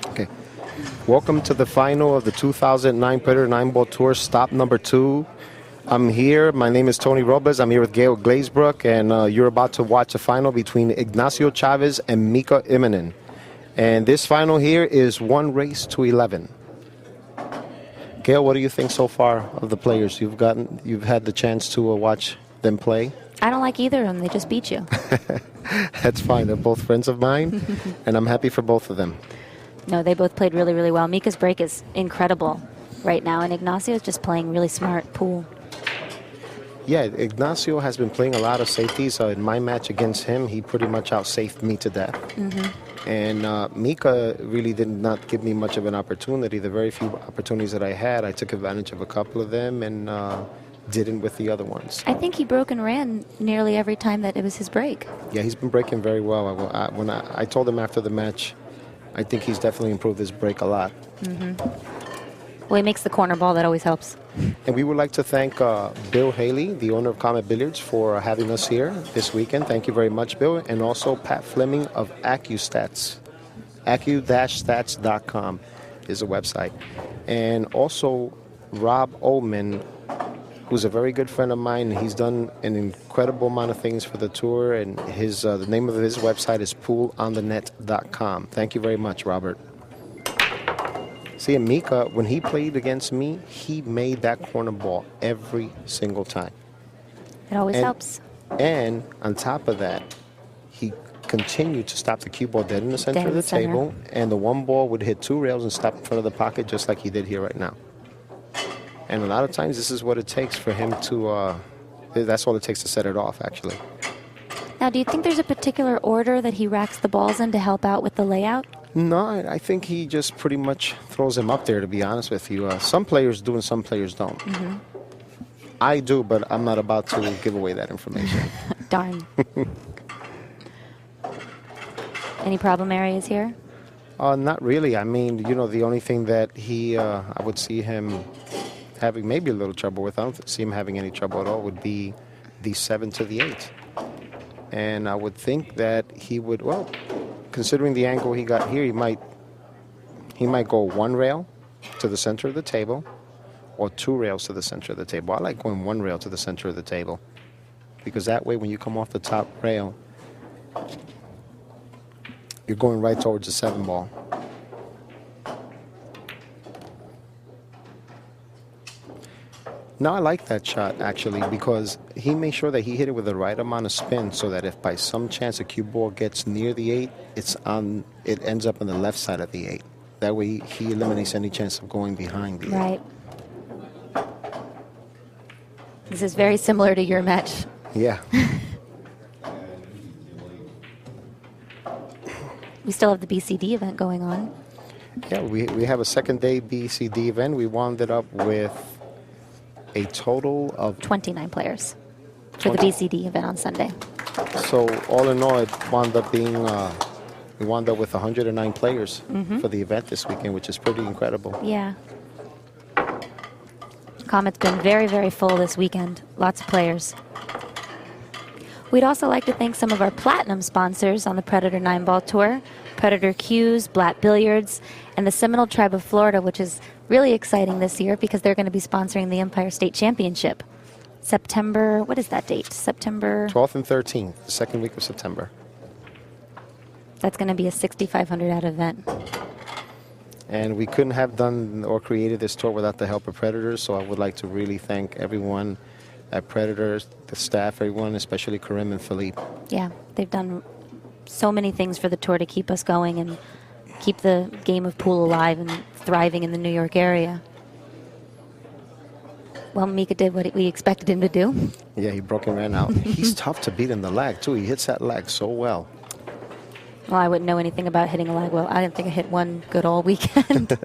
Okay. Welcome to the final of the 2009 Predator 9-Ball Tour, stop number 2. I'm here. My name is Tony Robles. I'm here with Gail Glazebrook, and you're about to watch a final between Ignacio Chavez and Mika Immonen. And this final here is 1 race to 11. Gail, what do you think so far of the players you've had the chance to watch them play? I don't like either of them. They just beat you. That's fine. They're both friends of mine, and I'm happy for both of them. No, they both played really, really well. Mika's break is incredible right now, and Ignacio's just playing really smart pool. Yeah, Ignacio has been playing a lot of safeties. In my match against him, he pretty much out-safed me to death. And Mika really did not give me much of an opportunity. The very few opportunities that I had, I took advantage of a couple of them and didn't with the other ones. I think he broke and ran nearly every time that it was his break. Yeah, he's been breaking very well. When I told him after the match, I think he's definitely improved his break a lot. Well, he makes the corner ball. That always helps. And we would like to thank Bill Haley, the owner of Comet Billiards, for having us here this weekend. Thank you very much, Bill. And also Pat Fleming of AccuStats. Accu-stats.com is a website. And also Rob Ullman, who's a very good friend of mine. He's done an incredible amount of things for the tour. And the name of his website is poolonthenet.com. Thank you very much, Robert. See, Mika, when he played against me, he made that corner ball every single time. It always helps. And on top of that, he continued to stop the cue ball dead in the center of the table, and the one ball would hit 2 rails and stop in front of the pocket just like he did here right now. And a lot of times this is what it takes for him to, that's all it takes to set it off, actually. Now, do you think there's a particular order that he racks the balls in to help out with the layout? No, I think he just pretty much throws him up there, to be honest with you. Some players do and some players don't. I do, but I'm not about to give away that information. Darn. Any problem areas here? Not really. I mean, the only thing that I would see him having maybe a little trouble with, I don't see him having any trouble at all, would be the 7 to the 8. And I would think that he would, well, considering the angle he got here, he might go 1 rail to the center of the table or 2 rails to the center of the table. I like going 1 rail to the center of the table because that way when you come off the top rail, you're going right towards the 7 ball. No, I like that shot, actually, because he made sure that he hit it with the right amount of spin so that if by some chance a cue ball gets near the 8, it ends up on the left side of the 8. That way he eliminates any chance of going behind the 8. Right. This is very similar to your match. Yeah. We still have the BCD event going on. Yeah, we have a second day BCD event. We wound it up with a total of 29 players for the BCD event on Sunday. So all in all, it wound up being, we wound up with 109 players for the event this weekend, which is pretty incredible. Yeah. Comet's been very, very full this weekend. Lots of players. We'd also like to thank some of our platinum sponsors on the Predator 9-Ball Tour, Predator Cues, Blatt Billiards, and the Seminole Tribe of Florida, which is really exciting this year because they're going to be sponsoring the Empire State Championship. September, what is that date? September 12th and 13th, the second week of September. That's going to be a 6,500 out event. And we couldn't have done or created this tour without the help of Predators, so I would like to really thank everyone at Predators, the staff, everyone, especially Karim and Philippe. Yeah, they've done so many things for the tour to keep us going and keep the game of pool alive and thriving in the New York area. Well, Mika did what we expected him to do. Yeah, he broke and ran out. He's tough to beat in the lag, too. He hits that lag so well. Well, I wouldn't know anything about hitting a lag well. I didn't think I hit one good all weekend.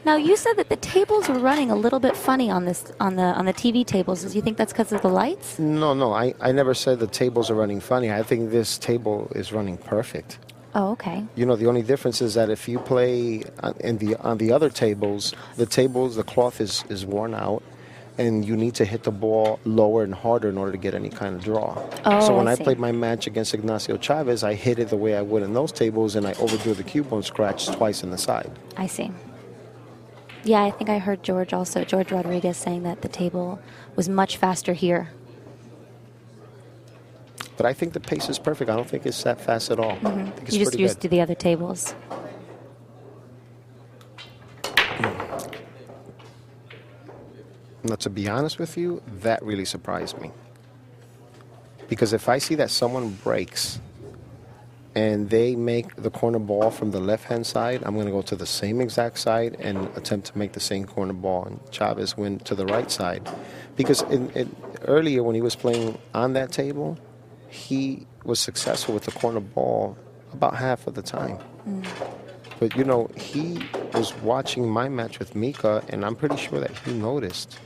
Now, you said that the tables were running a little bit funny on the TV tables. Do you think that's because of the lights? No. I never said the tables are running funny. I think this table is running perfect. Oh, okay. The only difference is that if you play on the other tables, the cloth is worn out. and you need to hit the ball lower and harder in order to get any kind of draw. Oh, So when I I see. played my match against Ignacio Chavez, I hit it the way I would in those tables, and I overdrew the cue ball and scratched twice in the side. I see. Yeah, I think I heard George Rodriguez saying that the table was much faster here. But I think the pace is perfect. I don't think it's that fast at all. I think it's You just pretty used good. to the other tables. Now, to be honest with you, that really surprised me. Because if I see that someone breaks and they make the corner ball from the left-hand side, I'm going to go to the same exact side and attempt to make the same corner ball. And Chavez went to the right side. Because earlier when he was playing on that table, he was successful with the corner ball about half of the time. But, you know, he was watching my match with Mika, and I'm pretty sure that he noticed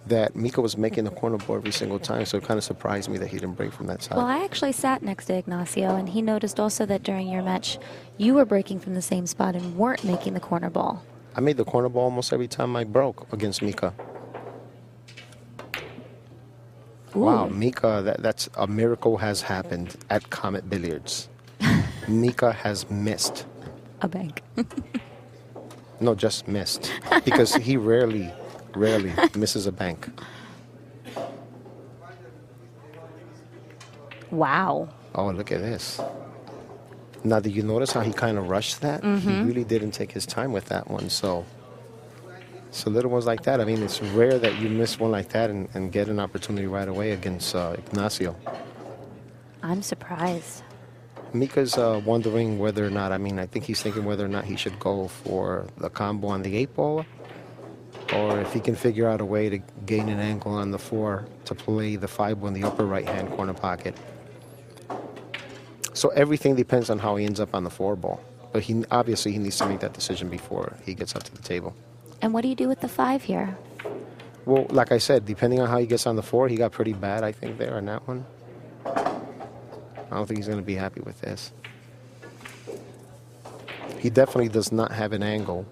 that Mika was making the corner ball every single time, so it kind of surprised me that he didn't break from that side. Well, I actually sat next to Ignacio, and he noticed also that during your match, you were breaking from the same spot and weren't making the corner ball. I made the corner ball almost every time I broke against Mika. Ooh. Wow, Mika, that's a miracle has happened at Comet Billiards. Mika has missed. A bank. No, just missed. Because he rarely misses a bank. Wow. Oh, look at this. Now, did you notice how he kind of rushed that? He really didn't take his time with that one. So little ones like that, I mean, it's rare that you miss one like that and get an opportunity right away against Ignacio. I'm surprised. Mika's wondering whether or not, I think he's thinking whether or not he should go for the combo on the 8-ball, or if he can figure out a way to gain an angle on the 4 to play the 5-ball in the upper right-hand corner pocket. So everything depends on how he ends up on the 4-ball. But he needs to make that decision before he gets up to the table. And what do you do with the 5 here? Well, like I said, depending on how he gets on the 4, he got pretty bad, I think, there on that one. I don't think he's going to be happy with this. He definitely does not have an angle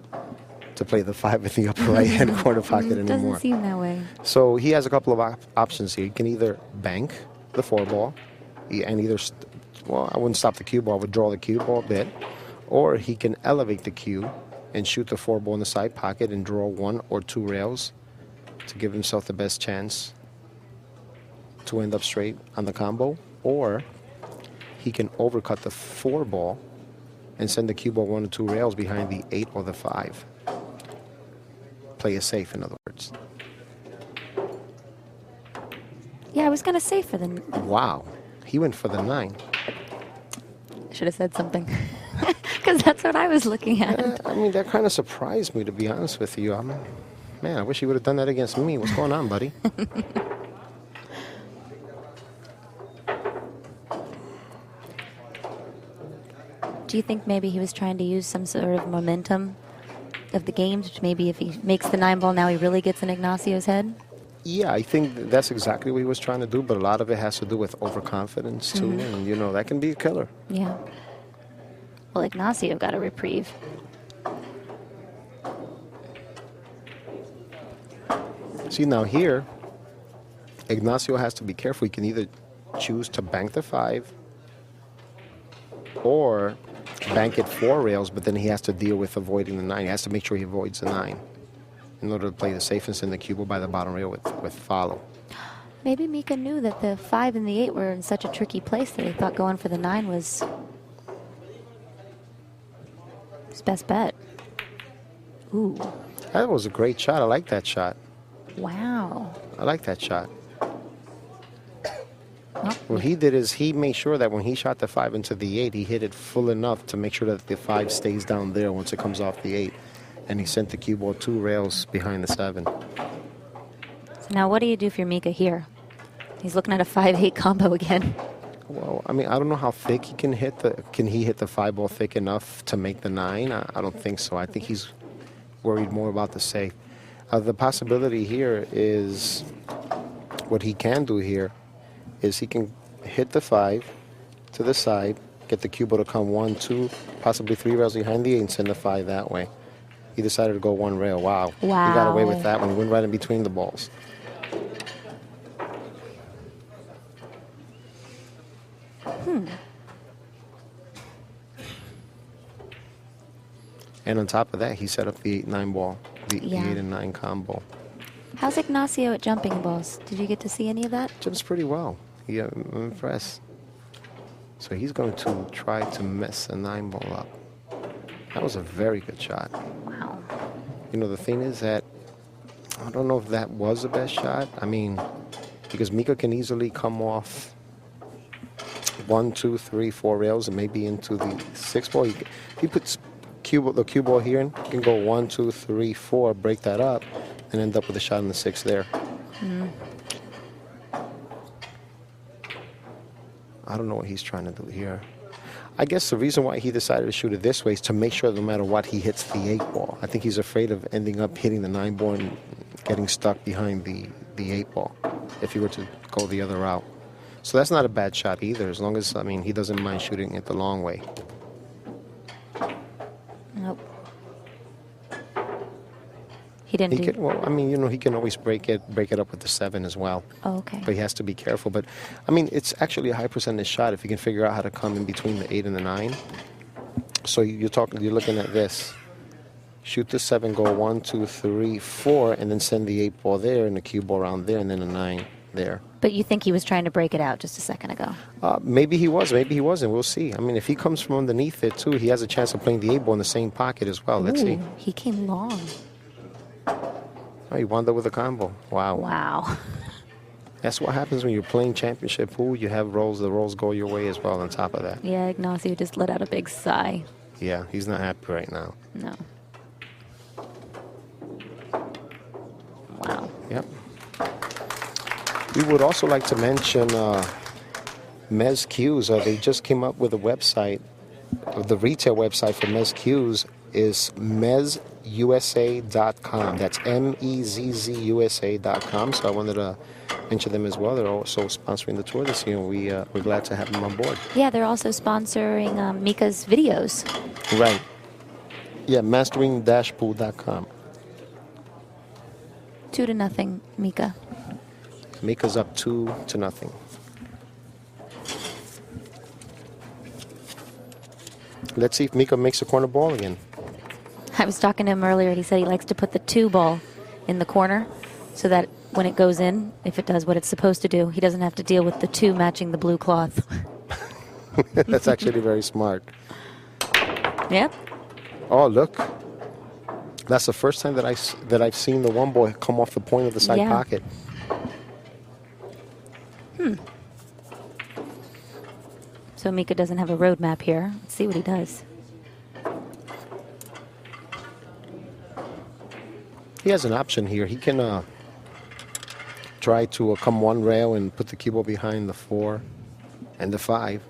to play the 5 in the upper right-hand corner pocket anymore. Doesn't seem that way. So he has a couple of options here. He can either bank the 4-ball, and I wouldn't stop the cue ball, I would draw the cue ball a bit, or he can elevate the cue and shoot the 4-ball in the side pocket and draw 1 or 2 rails to give himself the best chance to end up straight on the combo, or he can overcut the 4-ball and send the cue ball 1 or 2 rails behind the 8 or the 5. Play it safe, in other words. Yeah, I was going to say for the... Wow. He went for the 9. Should have said something. Because that's what I was looking at. That kind of surprised me, to be honest with you. Man, I wish he would have done that against me. What's going on, buddy? Do you think maybe he was trying to use some sort of momentum of the game? Maybe if he makes the 9-ball, now he really gets in Ignacio's head? Yeah, I think that's exactly what he was trying to do, but a lot of it has to do with overconfidence, too. And, that can be a killer. Yeah. Well, Ignacio got a reprieve. See, now here, Ignacio has to be careful. He can either choose to bank the 5 or bank it 4 rails, but then he has to deal with avoiding the 9. He has to make sure he avoids the 9 in order to play the safest in the cue ball by the bottom rail with follow. Maybe Mika knew that the 5 and the 8 were in such a tricky place that he thought going for the 9 was his best bet. Ooh. That was a great shot. I like that shot. Wow. I like that shot. Well, What he did is he made sure that when he shot the 5 into the 8, he hit it full enough to make sure that the 5 stays down there once it comes off the 8. And he sent the cue ball 2 rails behind the 7. so now what do you do for Mika here? He's looking at a 5-8 combo again. Well, I don't know how thick he can hit Can he hit the 5-ball thick enough to make the 9? I don't think so. I think he's worried more about the safe. The possibility here is what he can do here is he can hit the 5 to the side, get the cue ball to come 1, 2, possibly 3 rails behind the 8 and send the 5 that way. He decided to go one rail. Wow. Wow. He got away with that one. He went right in between the balls. And on top of that, he set up the 8-9 ball, the 8 and 9 combo. How's Ignacio at jumping balls? Did you get to see any of that? Jumps pretty well. Yeah, I'm impressed. So he's going to try to mess a 9 ball up. That was a very good shot. Wow. You know, the thing is that I don't know if that was the best shot. I mean, because Mika can easily come off 1, 2, 3, 4 rails and maybe into the 6 ball. If he puts the cue ball here, and he can go 1, 2, 3, 4, break that up, and end up with a shot in the 6 there. I don't know what he's trying to do here. I guess the reason why he decided to shoot it this way is to make sure that no matter what, he hits the 8 ball. I think he's afraid of ending up hitting the 9 ball and getting stuck behind the 8 ball if he were to go the other route. So that's not a bad shot either, as long as, I mean, he doesn't mind shooting it the long way. Nope. He didn't He do... can, well, I mean, you know, he can always break it up with the 7 as well. Oh, okay. But he has to be careful. But, I mean, it's actually a high percentage shot if you can figure out how to come in between the 8 and the 9. So you're looking at this. Shoot the 7, go 1, 2, 3, 4, and then send the 8 ball there and the cue ball around there and then a 9 there. But you think he was trying to break it out just a second ago? Maybe he was, maybe he wasn't. We'll see. I mean, if he comes from underneath it, too, he has a chance of playing the 8 ball in the same pocket as well. Let's see. He came long. Oh, he wound up with a combo. Wow. Wow. That's what happens when you're playing championship pool. You have rolls. The rolls go your way as well on top of that. Yeah, Ignacio just let out a big sigh. Yeah, he's not happy right now. No. Wow. Yep. We would also like to mention Mez Q's. They just came up with a website. The retail website for Mez Q's is mezusa.com. That's MEZZUSA.com. So I wanted to mention them as well. They're also sponsoring the tour this year. We're glad to have them on board. Yeah, they're also sponsoring Mika's videos. Right. Yeah, mastering-pool.com. 2-0, Mika. Mika's up 2-0. Let's see if Mika makes a corner ball again. I was talking to him earlier, and he said he likes to put the 2 ball in the corner so that when it goes in, if it does what it's supposed to do, he doesn't have to deal with the 2 matching the blue cloth. That's actually very smart. Yep. Oh, look. That's the first time that I've seen the 1 ball come off the point of the side pocket. So Mika doesn't have a roadmap here. Let's see what he does. He has an option here. He can try to come 1 rail and put the cue ball behind the 4 and the 5.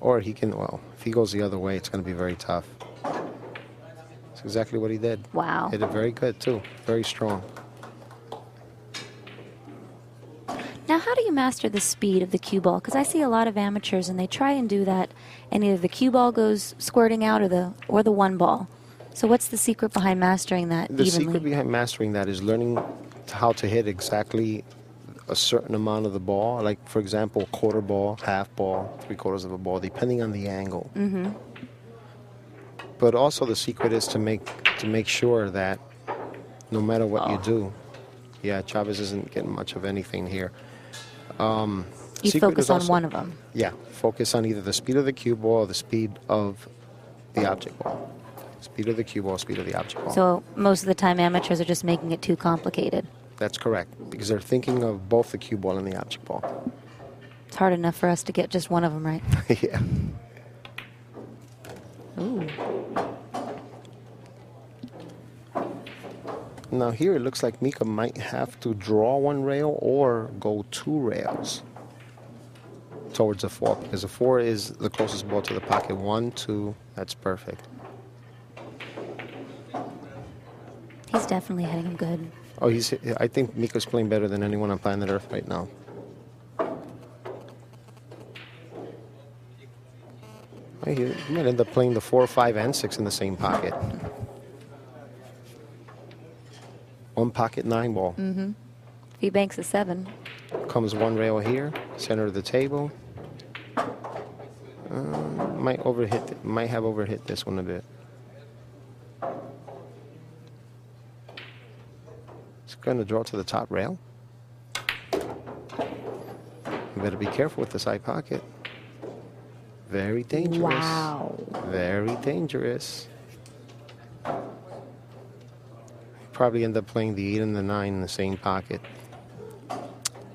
Or he can, well, if he goes the other way, it's going to be very tough. That's exactly what he did. Wow. Hit it very good, too. Very strong. Now, how do you master the speed of the cue ball? Because I see a lot of amateurs, and they try and do that, and either the cue ball goes squirting out or the 1 ball. So what's the secret behind mastering that The evenly? secret behind mastering that is learning how to hit exactly a certain amount of the ball. Like, for example, quarter ball, half ball, 3/4 of a ball, depending on the angle. Mm-hmm. But also the secret is to make sure that no matter what you do, yeah, Chavez isn't getting much of anything here. You focus on one of them. Yeah, focus on either the speed of the cue ball or the speed of the object ball. Speed of the cue ball, speed of the object ball. So most of the time amateurs are just making it too complicated. That's correct, because they're thinking of both the cue ball and the object ball. It's hard enough for us to get just one of them right. Yeah. Ooh. Now here it looks like Mika might have to draw 1 rail or go 2 rails towards a 4, because a 4 is the closest ball to the pocket. 1, 2, that's perfect. He's definitely hitting him good. Oh, I think Mika's playing better than anyone on planet Earth right now. He might end up playing the 4, 5, and 6 in the same pocket. One pocket 9 ball. If he banks a 7. Comes one rail here, center of the table. Might have overhit this one a bit. It's going to draw to the top rail. You better be careful with the side pocket. Very dangerous. Wow. Very dangerous. Probably end up playing the 8 and the 9 in the same pocket.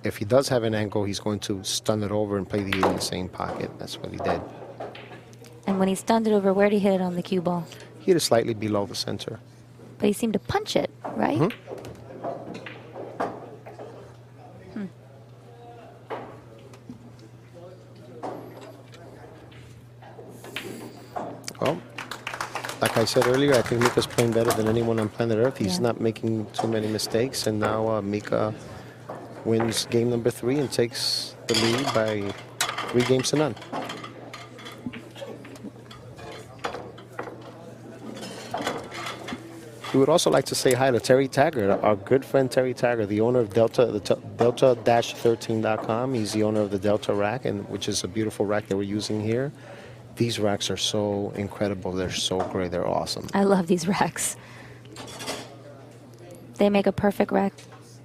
If he does have an angle, he's going to stun it over and play the 8 in the same pocket. That's what he did. And when he stunned it over, where did he hit it on the cue ball? He hit it slightly below the center. But he seemed to punch it, right? Well, like I said earlier, I think Mika's playing better than anyone on planet Earth. He's not making too many mistakes, and now Mika wins game number 3 and takes the lead by 3 games to none. We would also like to say hi to Terry Taggart, our good friend Terry Taggart, the owner of Delta-13.com. He's the owner of the Delta rack, which is a beautiful rack that we're using here. These racks are so incredible. They're so great. They're awesome. I love these racks. They make a perfect rack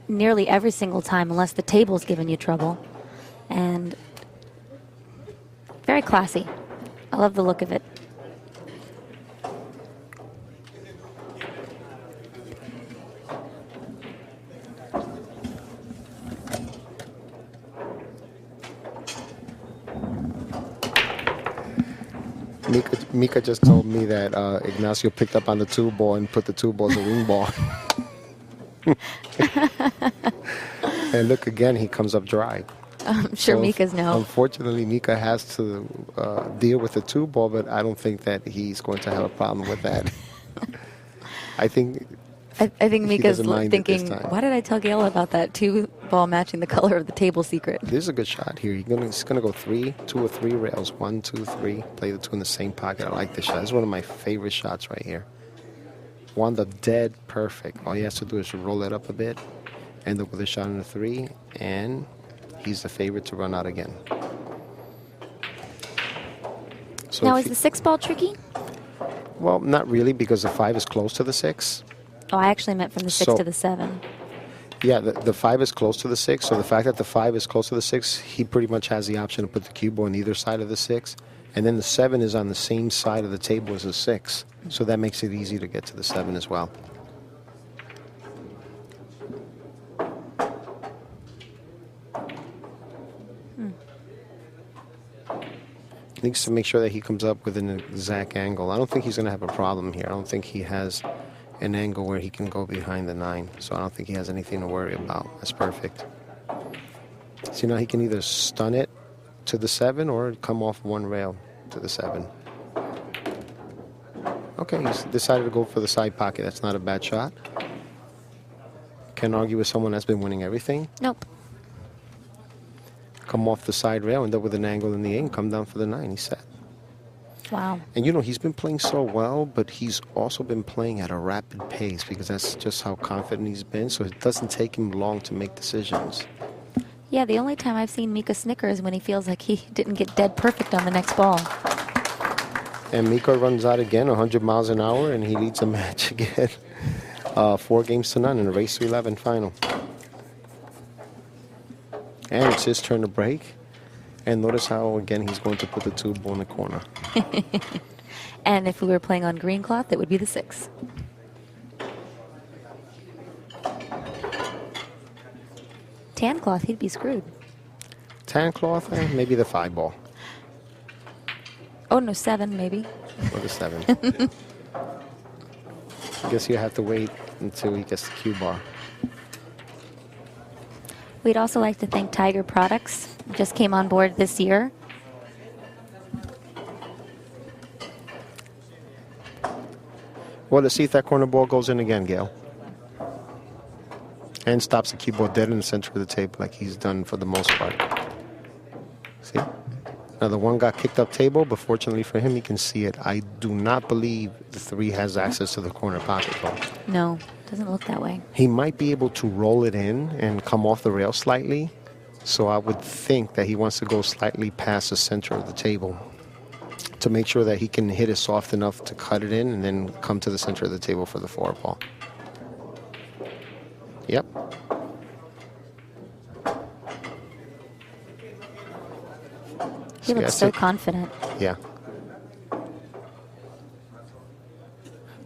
nearly every single time, unless the table's giving you trouble. And very classy. I love the look of it. Mika just told me that Ignacio picked up on the 2 ball and put the 2 ball as a wing ball. And look again, he comes up dry. I'm sure So Mika's no. Unfortunately, Mika has to deal with the 2 ball, but I don't think that he's going to have a problem with that. I think Mika's doesn't mind it thinking, this time. why did I tell Gail about that 2 ball matching the color of the table secret? This is a good shot here. He's gonna go 2 or 3 rails. 1, 2, 3. Play the 2 in the same pocket. I like this shot. It's one of my favorite shots right here. Wound up dead perfect. All he has to do is roll it up a bit, end up with a shot in the 3, and he's the favorite to run out again. So Now, is the 6 ball tricky? Well, not really, because the 5 is close to the 6. Oh, I actually meant from the 6 to the 7. Yeah, the 5 is close to the 6, so the fact that the 5 is close to the 6, he pretty much has the option to put the cue ball on either side of the 6, and then the 7 is on the same side of the table as the 6, so that makes it easy to get to the 7 as well. Needs to make sure that he comes up with an exact angle. I don't think he's going to have a problem here. I don't think he has an angle where he can go behind the 9. So I don't think he has anything to worry about. That's perfect. See, now he can either stun it to the 7 or come off one rail to the 7. Okay, he's decided to go for the side pocket. That's not a bad shot. Can't argue with someone that's been winning everything. Nope. Come off the side rail, end up with an angle in the 8, and come down for the 9. He's set. Wow. And you know, he's been playing so well, but he's also been playing at a rapid pace because that's just how confident he's been. So it doesn't take him long to make decisions. Yeah, the only time I've seen Mika snicker is when he feels like he didn't get dead perfect on the next ball. And Mika runs out again, 100 miles an hour, and he leads the match again. 4 games to none in a race to 11 final. And it's his turn to break. And notice how, again, he's going to put the 2 ball in the corner. And if we were playing on green cloth, it would be the 6. Tan cloth, he'd be screwed. Tan cloth, maybe the 5 ball. Oh, no, 7 maybe. Or the 7. I guess you have to wait until he gets the cue bar. We'd also like to thank Tiger Products. Just came on board this year. Well, let's see if that corner ball goes in again, Gail. And stops the cue ball dead in the center of the table like he's done for the most part. See? Now, the 1 got kicked up table, but fortunately for him, he can see it. I do not believe the 3 has access to the corner pocket ball. No. Doesn't look that way. He might be able to roll it in and come off the rail slightly. So I would think that he wants to go slightly past the center of the table to make sure that he can hit it soft enough to cut it in and then come to the center of the table for the 4-ball. Yep. He looks so confident. Yeah.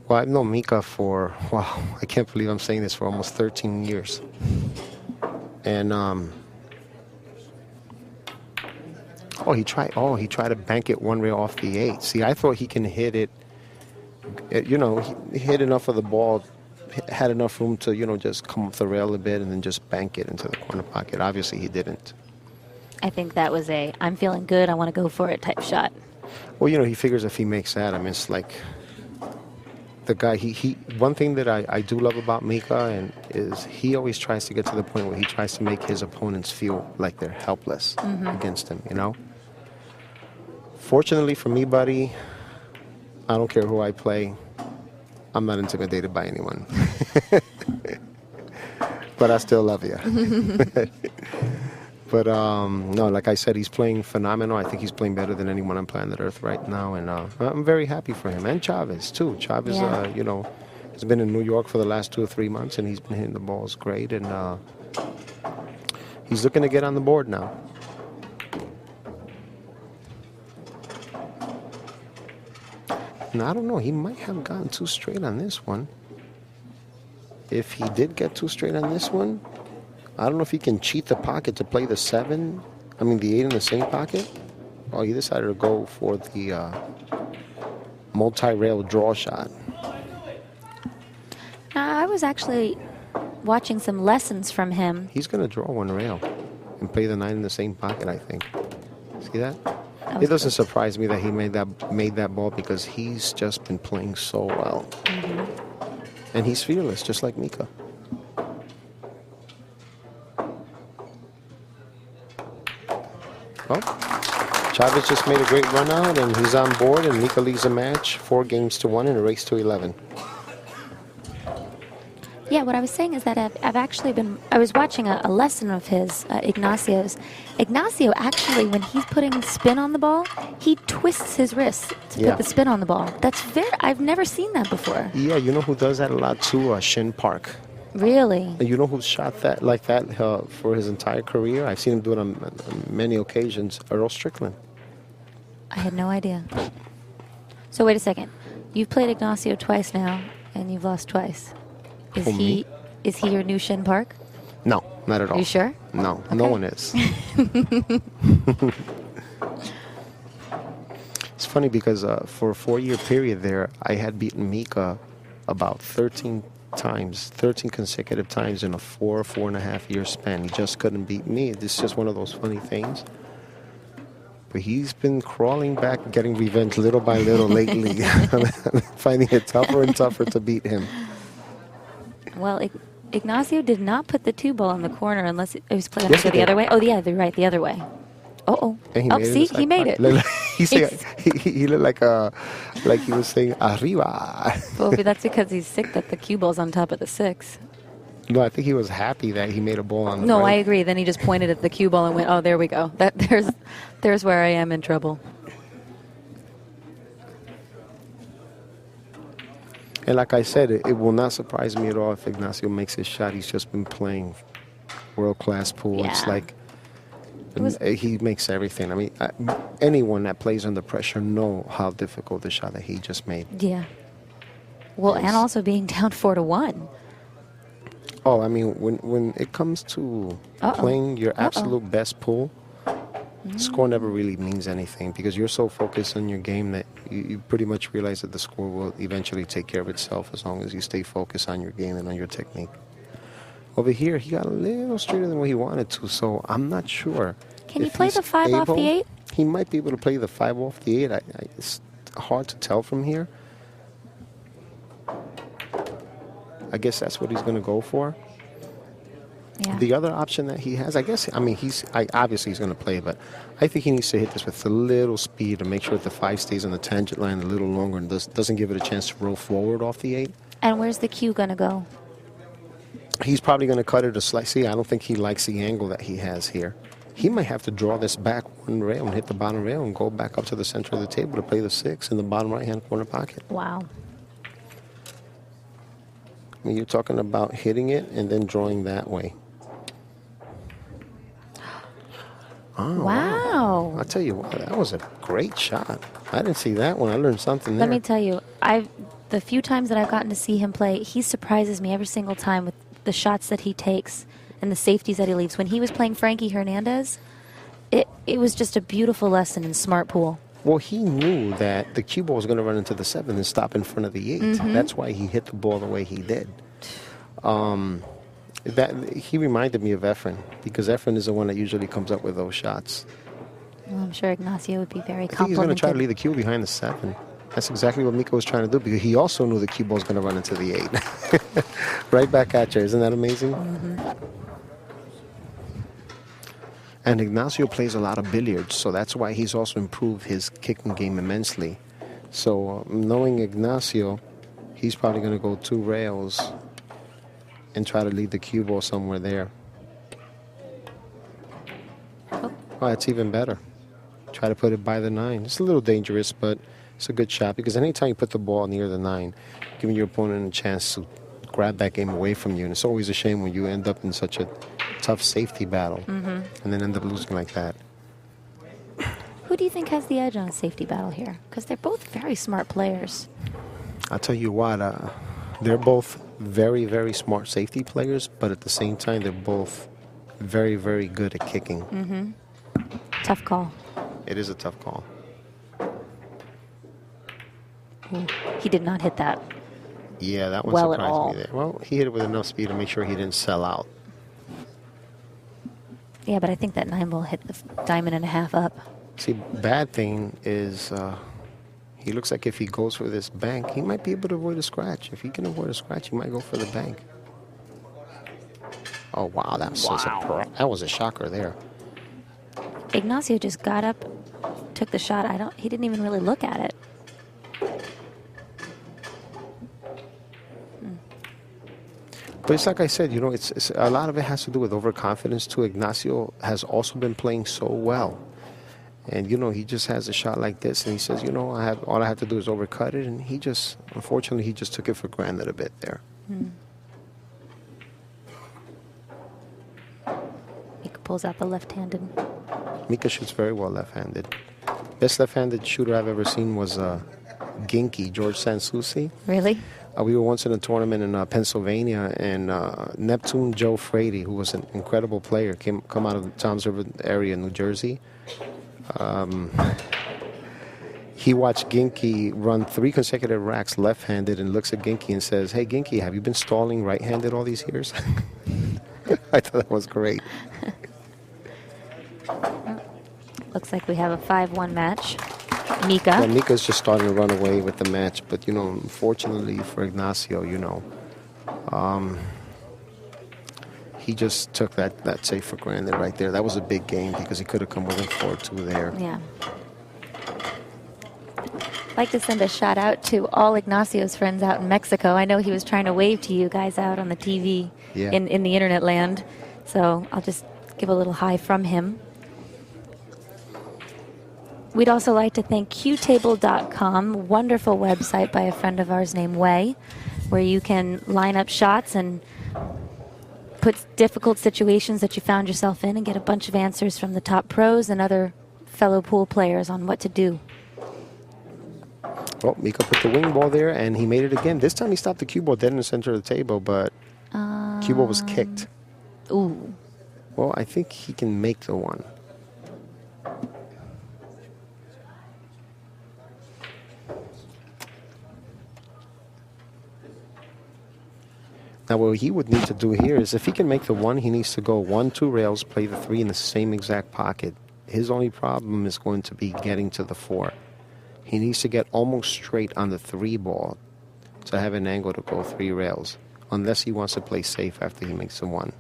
Well, I've known Mika for, wow, I can't believe I'm saying this, for almost 13 years. And, he tried to bank it one rail off the 8. See, I thought he can hit it, he hit enough of the ball, had enough room to, just come off the rail a bit and then just bank it into the corner pocket. Obviously, he didn't. I think that was I'm feeling good, I want to go for it type shot. Well, he figures if he makes that, I mean, it's like the guy, one thing that I do love about Mika is he always tries to get to the point where he tries to make his opponents feel like they're helpless against him, Fortunately for me, buddy, I don't care who I play. I'm not intimidated by anyone. But I still love you. But, no, like I said, he's playing phenomenal. I think he's playing better than anyone on planet Earth right now. And I'm very happy for him. And Chavez, too. Chavez, has been in New York for the last 2 or 3 months, and he's been hitting the balls great. And he's looking to get on the board now. And I don't know. He might have gotten 2 straight on this one. If he did get 2 straight on this one, I don't know if he can cheat the pocket to play the 7. I mean, the 8 in the same pocket. Oh, he decided to go for the multi-rail draw shot. I was actually watching some lessons from him. He's going to draw 1 rail and play the 9 in the same pocket, I think. See that? It doesn't surprise me that he made that ball because he's just been playing so well. And he's fearless, just like Mika. Well, Chavez just made a great run out, and he's on board, and Mika leads the match 4-1 in a race to 11. Yeah, what I was saying is that I was watching a lesson of his, Ignacio's. Ignacio actually, when he's putting spin on the ball, he twists his wrist to put the spin on the ball. I've never seen that before. Yeah, you know who does that a lot too? Shin Park. Really? And you know who shot that like that for his entire career? I've seen him do it on many occasions. Earl Strickland. I had no idea. So wait a second. You've played Ignacio twice now, and you've lost twice. Is he your new Shin Park? No, not at all. You sure? No, okay. No one is. It's funny because for a 4-year period there, I had beaten Mika about 13 consecutive times in a 4.5 year span. He just couldn't beat me. It's just one of those funny things. But he's been crawling back, getting revenge little by little lately. Finding it tougher and tougher to beat him. Well, Ignacio did not put the 2 ball in the corner unless it was playing the other way. Oh, yeah, right, the other way. Oh, see, he made it. He looked like he was saying arriba. Well, that's because he's sick that the cue ball's on top of the 6. No, I think he was happy that he made a ball on the No, right. I agree. Then he just pointed at the cue ball and went, oh, there we go. There's where I am in trouble. And like I said, it will not surprise me at all if Ignacio makes his shot. He's just been playing world-class pool. Yeah. It's like he makes everything. I mean, anyone that plays under pressure know how difficult the shot that he just made. Yeah. Well, and also being down 4-1. Oh, I mean, when it comes to playing your absolute best pool, score never really means anything because you're so focused on your game that you pretty much realize that the score will eventually take care of itself as long as you stay focused on your game and on your technique. Over here, he got a little straighter than what he wanted to, so I'm not sure. Can you play the 5 off the 8? He might be able to play the 5 off the 8. It's hard to tell from here. I guess that's what he's going to go for. Yeah. The other option that he has, obviously he's going to play, but I think he needs to hit this with a little speed to make sure that the 5 stays on the tangent line a little longer and doesn't give it a chance to roll forward off the 8. And where's the cue going to go? He's probably going to cut it a slice. See, I don't think he likes the angle that he has here. He might have to draw this back one rail and hit the bottom rail and go back up to the center of the table to play the 6 in the bottom right-hand corner pocket. Wow. I mean, you're talking about hitting it and then drawing that way. Oh, Wow. I'll tell you what, that was a great shot. I didn't see that one. I learned something there. Let me tell you, the few times that I've gotten to see him play, he surprises me every single time with the shots that he takes and the safeties that he leaves. When he was playing Frankie Hernandez, it was just a beautiful lesson in smart pool. Well, he knew that the cue ball was going to run into the 7 and stop in front of the 8. That's why he hit the ball the way he did. He reminded me of Efren, because Efren is the one that usually comes up with those shots. Well, I'm sure Ignacio would be very I think he's going to complimented. try to leave the cue behind the 7. That's exactly what Mika was trying to do, because he also knew the cue ball was going to run into the 8. Right back at you. Isn't that amazing? And Ignacio plays a lot of billiards, so that's why he's also improved his kicking game immensely. So knowing Ignacio, he's probably going to go 2 rails and try to lead the cue ball somewhere there. Oh, that's even better. Try to put it by the 9. It's a little dangerous, but it's a good shot, because anytime you put the ball near the 9, giving your opponent a chance to grab that game away from you. And it's always a shame when you end up in such a tough safety battle and then end up losing like that. Who do you think has the edge on a safety battle here? Because they're both very smart players. I'll tell you what, they're both very, very smart safety players, but at the same time, they're both very, very good at kicking. Tough call. It is a tough call. Ooh, he did not hit that. Yeah, that one Well at surprised all. me there. Well, he hit it with enough speed to make sure he didn't sell out. Yeah, but I think that 9 ball hit the diamond and a half up. See, bad thing is he looks like if he goes for this bank, he might be able to avoid a scratch. If he can avoid a scratch, he might go for the bank. Oh, wow, that was a shocker there. Ignacio just got up, took the shot. He didn't even really look at it. But it's like I said, it's a lot of it has to do with overconfidence too. Ignacio has also been playing so well. And, he just has a shot like this, and he says, all I have to do is overcut it. And unfortunately, he just took it for granted a bit there. Mika pulls out the left-handed. Mika shoots very well left-handed. Best left-handed shooter I've ever seen was Ginky, George Sansusi. Really? We were once in a tournament in Pennsylvania, and Neptune Joe Frady, who was an incredible player, come out of the Toms River area in New Jersey. He watched Ginky run 3 consecutive racks left-handed and looks at Ginky and says, "Hey, Ginky, have you been stalling right-handed all these years?" I thought that was great. Looks like we have a 5-1 match. Mika. Well, Mika's just starting to run away with the match, but, unfortunately for Ignacio, he just took that save for granted right there. That was a big game because he could have come within 4-2 there. Yeah. I'd like to send a shout out to all Ignacio's friends out in Mexico. I know he was trying to wave to you guys out on the TV in the internet land. So I'll just give a little hi from him. We'd also like to thank qtable.com, wonderful website by a friend of ours named Wei, where you can line up shots and put difficult situations that you found yourself in and get a bunch of answers from the top pros and other fellow pool players on what to do. Well, Mika put the wing ball there, and he made it again. This time he stopped the cue ball dead in the center of the table, but cue ball was kicked. Ooh. Well, I think he can make the one. Now, what he would need to do here is if he can make the one, he needs to go 1, 2 rails, play the 3 in the same exact pocket. His only problem is going to be getting to the 4. He needs to get almost straight on the 3 ball to have an angle to go 3 rails, unless he wants to play safe after he makes the 1.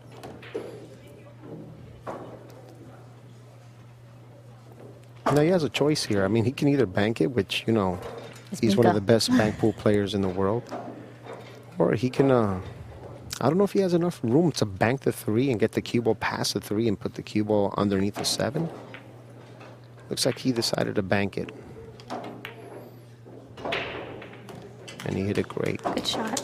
Now, he has a choice here. I mean, he can either bank it, which, he's one of the best bank pool players in the world, or he can I don't know if he has enough room to bank the 3 and get the cue ball past the 3 and put the cue ball underneath the 7. Looks like he decided to bank it. And he hit it great. Good shot.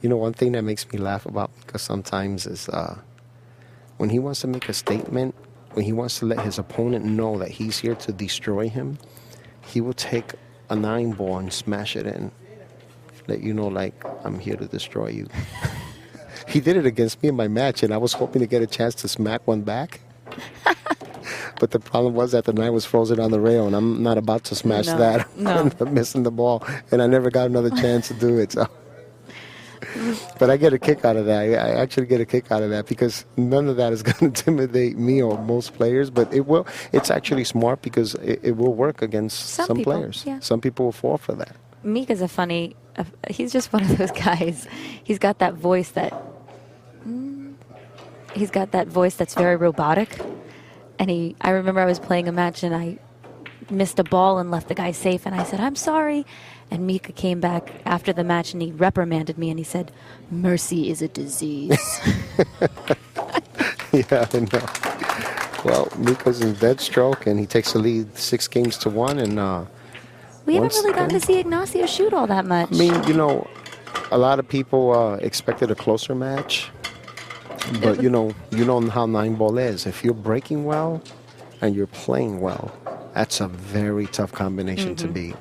You know, one thing that makes me laugh about Mika sometimes is when he wants to make a statement, when he wants to let his opponent know that he's here to destroy him, he will take a 9 ball and smash it in. Let you know, like, I'm here to destroy you. He did it against me in my match, and I was hoping to get a chance to smack one back. But the problem was that the 9 was frozen on the rail, and I'm not about to smash that. No. I ended up missing the ball, and I never got another chance to do it. So. But I get a kick out of that. I actually get a kick out of that because none of that is going to intimidate me or most players. But it will. It's actually smart because it will work against some people, players. yeah. Some people will fall for that. Mika's he's just one of those guys. He's got that voice that's very robotic. And I remember I was playing a match and I missed a ball and left the guy safe. And I said, I'm sorry. And Mika came back after the match and he reprimanded me and he said, mercy is a disease. Yeah, I know. Well, Mika's in dead stroke and he takes the lead 6-1. And we haven't really gotten to see Ignacio shoot all that much. I mean, you know, a lot of people expected a closer match. But, you know how 9 ball is. If you're breaking well and you're playing well, that's a very tough combination to beat.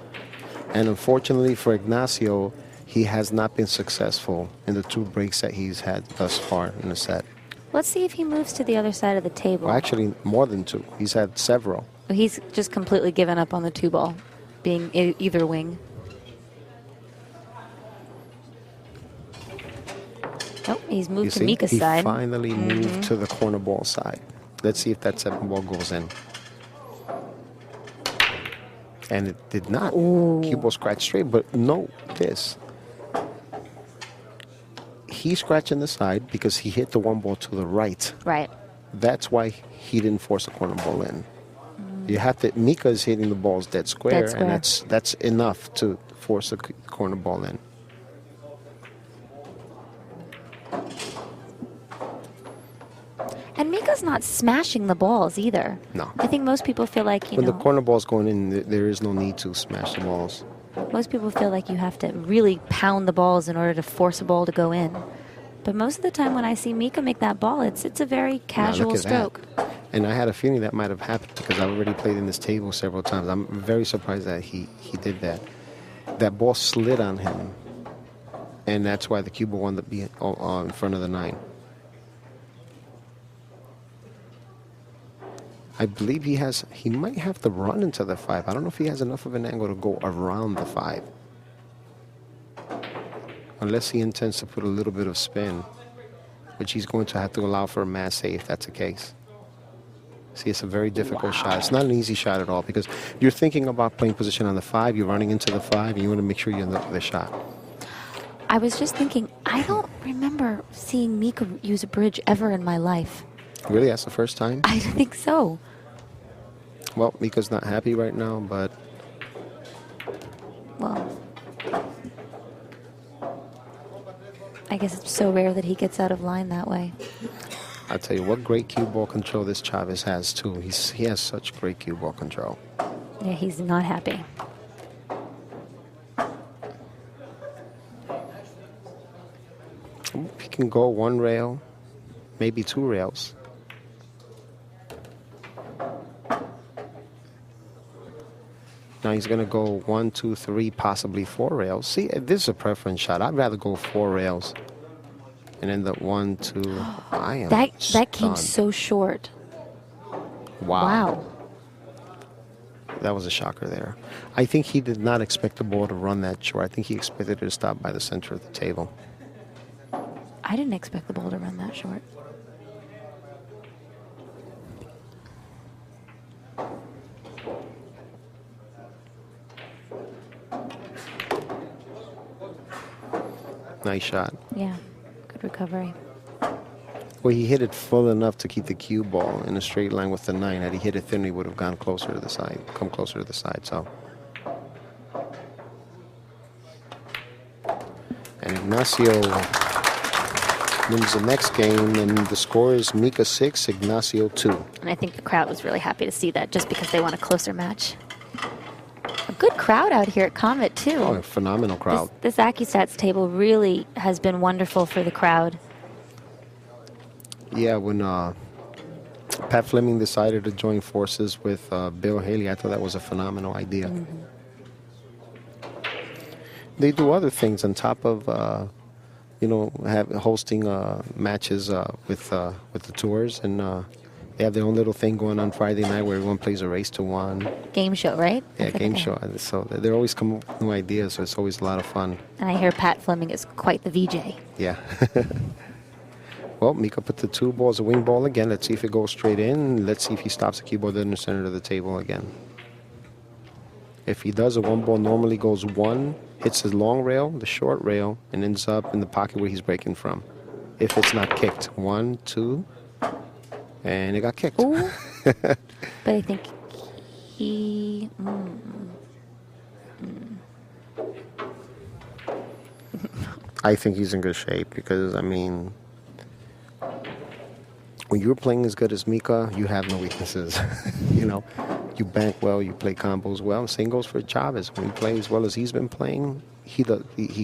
And unfortunately for Ignacio, he has not been successful in the 2 breaks that he's had thus far in the set. Let's see if he moves to the other side of the table. Well, actually, more than 2. He's had several. He's just completely given up on the 2 ball, being either wing. Nope, he's moved to Mika's side. He finally moved to the corner ball side. Let's see if that 7 ball goes in. And it did not. Cue ball scratched straight, but note this. He's scratching the side because he hit the 1 ball to the right. Right. That's why he didn't force a corner ball in. You have to. Mika is hitting the balls dead square, and that's enough to force a corner ball in. And Mika's not smashing the balls either. No. I think most people feel like, when the corner ball's going in, there is no need to smash the balls. Most people feel like you have to really pound the balls in order to force a ball to go in. But most of the time when I see Mika make that ball, it's a very casual stroke. That. And I had a feeling that might have happened because I've already played in this table several times. I'm very surprised that he did that. That ball slid on him, and that's why the cue ball wound up being in front of the 9. I believe he might have to run into the 5. I don't know if he has enough of an angle to go around the 5. Unless he intends to put a little bit of spin, which he's going to have to allow for a mass save if that's the case. See, it's a very difficult shot. It's not an easy shot at all because you're thinking about playing position on the 5, you're running into the 5, and you want to make sure you end up with a shot. I was just thinking, I don't remember seeing Mika use a bridge ever in my life. Really? That's the first time? I think so. Well, Mika's not happy right now, but... Well, I guess it's so rare that he gets out of line that way. I tell you what great cue ball control this Chavez has, too. He has such great cue ball control. Yeah, he's not happy. He can go 1 rail, maybe 2 rails. Now he's going to go 1, 2, 3, possibly 4 rails. See, this is a preference shot. I'd rather go 4 rails and end up 1, 2. I am that came so short. Wow. That was a shocker there. I think he did not expect the ball to run that short. I think he expected it to stop by the center of the table. I didn't expect the ball to run that short. Nice shot. Yeah, good recovery. Well, he hit it full enough to keep the cue ball in a straight line with the 9. Had he hit it thin, he would have gone closer to the side, come closer to the side. So Ignacio wins the next game, and the score is Mika 6, Ignacio 2. And I think the crowd was really happy to see that just because they want a closer match. A good crowd out here at Comet, too. Oh, a phenomenal crowd. This AccuStats table really has been wonderful for the crowd. Yeah, when Pat Fleming decided to join forces with Bill Haley, I thought that was a phenomenal idea. Mm-hmm. They do other things on top of, hosting matches with the tours, and they have their own little thing going on Friday night where everyone plays a race to one. Game show, right? Yeah, game show. So they're always coming up with new ideas, so it's always a lot of fun. And I hear Pat Fleming is quite the VJ. Yeah. Well, Mika put the 2 balls, a wing ball again. Let's see if it goes straight in. Let's see if he stops the cue ball in the center of the table again. If he does, a 1 ball normally goes 1, hits the long rail, the short rail, and ends up in the pocket where he's breaking from. If it's not kicked. 1, 2, and it got kicked. Ooh. But I think he... I think he's in good shape because, I mean, when you're playing as good as Mika, you have no weaknesses. You bank well, you play combos well. Same goes for Chavez. When he plays as well as he's been playing, he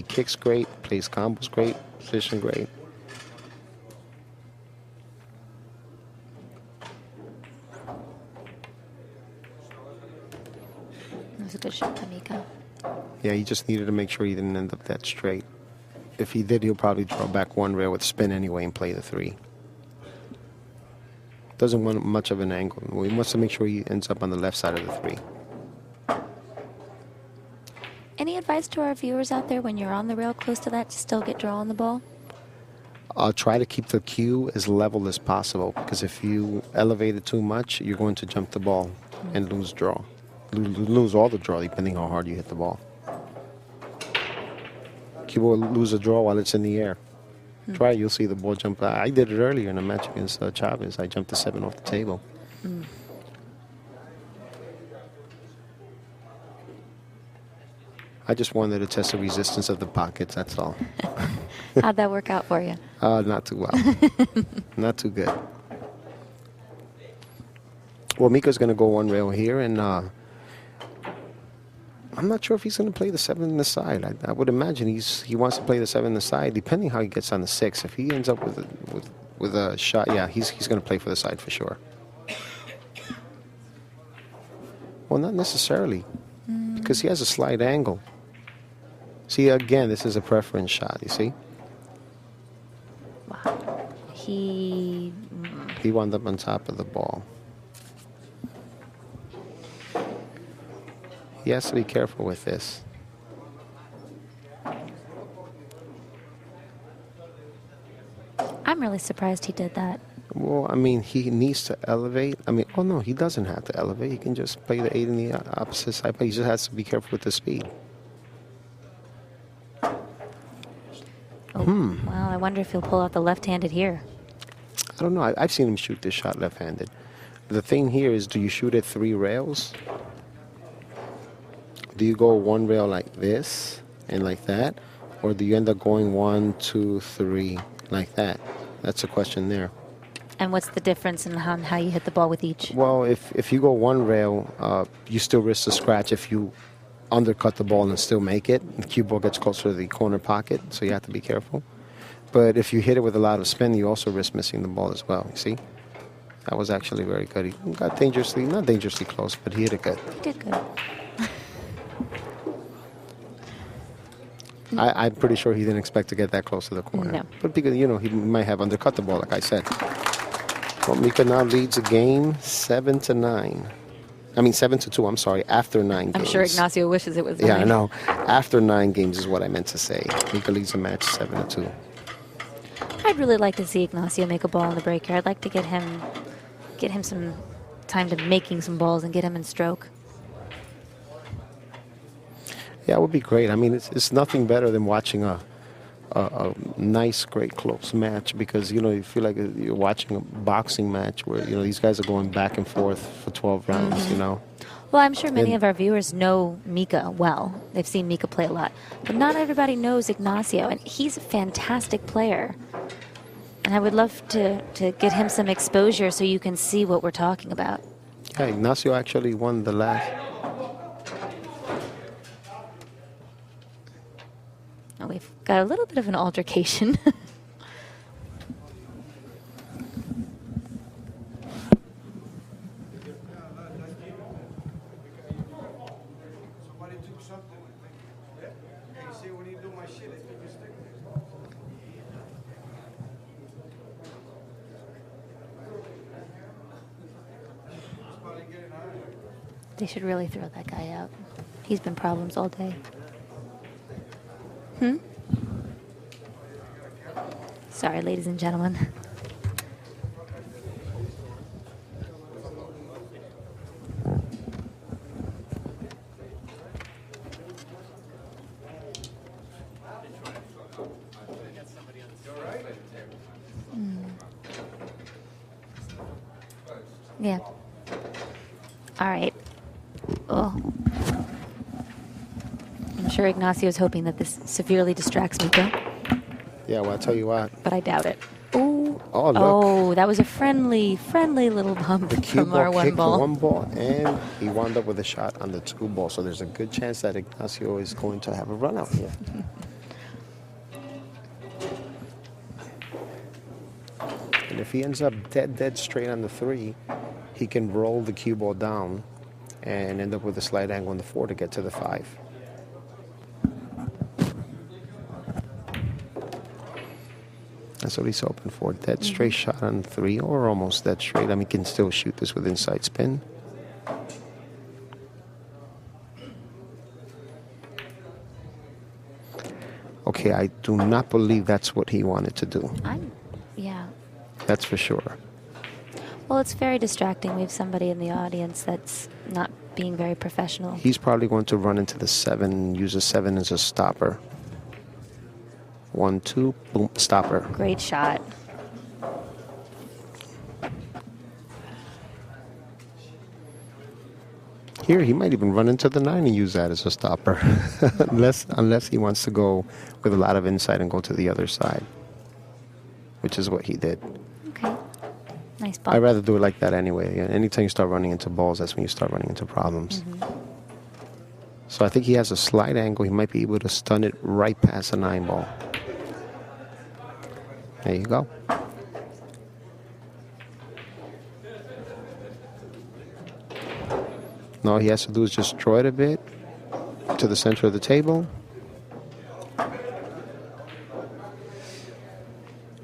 kicks great, plays combos great, position great. That was a good shot by Mika. Yeah, he just needed to make sure he didn't end up that straight. If he did, he'll probably draw back 1 rail with spin anyway and play the 3. Doesn't want much of an angle. He wants to make sure he ends up on the left side of the 3. Any advice to our viewers out there when you're on the rail close to that to still get draw on the ball? Try to keep the cue as level as possible, because if you elevate it too much, you're going to jump the ball and lose draw. Lose all the draw, depending how hard you hit the ball. Cue will lose a draw while it's in the air. Try it, you'll see the ball jump. I did it earlier in a match against Chavez. I jumped the 7 off the table. I just wanted to test the resistance of the pockets, that's all. How'd that work out for you? Not too well. Not too good. Well, Mika's going to go 1 rail here, and I'm not sure if he's going to play the 7 in the side. I would imagine he wants to play the 7 in the side, depending how he gets on the 6. If he ends up with a shot, yeah, he's going to play for the side for sure. Well, not necessarily, because he has a slight angle. See, again, this is a preference shot, you see? Wow. He wound up on top of the ball. He has to be careful with this. I'm really surprised he did that. Well, I mean, he needs to elevate. I mean, oh no, he doesn't have to elevate. He can just play the 8 in the opposite side, but he just has to be careful with the speed. Oh, well, I wonder if he'll pull out the left-handed here. I don't know. I've seen him shoot this shot left-handed. The thing here is, do you shoot at 3 rails? Do you go 1 rail like this and like that? Or do you end up going 1, 2, 3 like that? That's a question there. And what's the difference in how you hit the ball with each? Well, if you go 1 rail, you still risk the scratch if you undercut the ball and still make it. The cue ball gets closer to the corner pocket, so you have to be careful. But if you hit it with a lot of spin, you also risk missing the ball as well, you see? That was actually very good. He got not dangerously close, but he hit it good. He did good. I'm pretty sure he didn't expect to get that close to the corner. No. But because, he might have undercut the ball, like I said. Well, Mika now leads the game 7-9. I mean, 7-2, I'm sorry, after 9 games. I'm sure Ignacio wishes it was 9. Yeah, I know. After 9 games is what I meant to say. Mika leads the match 7-2. I'd really like to see Ignacio make a ball in the breaker. I'd like to get him some time to making some balls and get him in stroke. Yeah, it would be great. I mean, it's nothing better than watching a nice, great, close match because, you feel like you're watching a boxing match where, these guys are going back and forth for 12 rounds, Well, I'm sure many And- of our viewers know Mika well. They've seen Mika play a lot. But not everybody knows Ignacio, and he's a fantastic player. And I would love to get him some exposure so you can see what we're talking about. Yeah, Ignacio actually won the last. Oh, we've got a little bit of an altercation. They should really throw that guy out. He's been problems all day. Sorry, ladies and gentlemen. Yeah. All right. Oh. I'm sure Ignacio is hoping that this severely distracts Mika, Yeah, well, I'll tell you what. but I doubt it. Ooh. Oh, look. Oh, that was a friendly little bump The cue from our ball one kicked the ball. one ball, and he wound up with a shot on the two ball. So there's a good chance that Ignacio is going to have a run out here. And if he ends up dead straight on the 3, he can roll the cue ball down and end up with a slight angle on the 4 to get to the 5. That's what he's hoping for. Dead straight shot on 3, or almost dead straight. I mean, he can still shoot this with inside spin. Okay, I do not believe that's what he wanted to do. Yeah. That's for sure. Well, it's very distracting. We have somebody in the audience that's not being very professional. He's probably going to run into the 7, use a 7 as a stopper. 1, 2, boom, stopper. Great shot. Here, he might even run into the 9 and use that as a stopper. unless he wants to go with a lot of insight and go to the other side, which is what he did. Okay. Nice ball. I'd rather do it like that anyway. Anytime you start running into balls, that's when you start running into problems. So I think he has a slight angle. He might be able to stun it right past a 9 ball. There you go. All he has to do is just draw it a bit to the center of the table.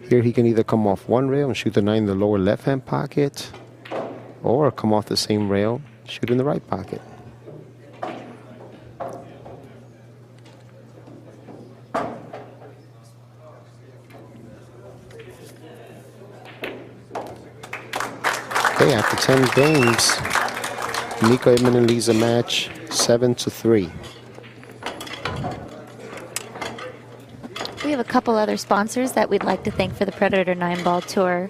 Here he can either come off one rail and shoot the 9 in the lower left-hand pocket, or come off the same rail, shoot in the right pocket. Okay, after 10 games, Mika Immonen leads the match 7-3. We have a couple other sponsors that we'd like to thank for the Predator 9-Ball Tour.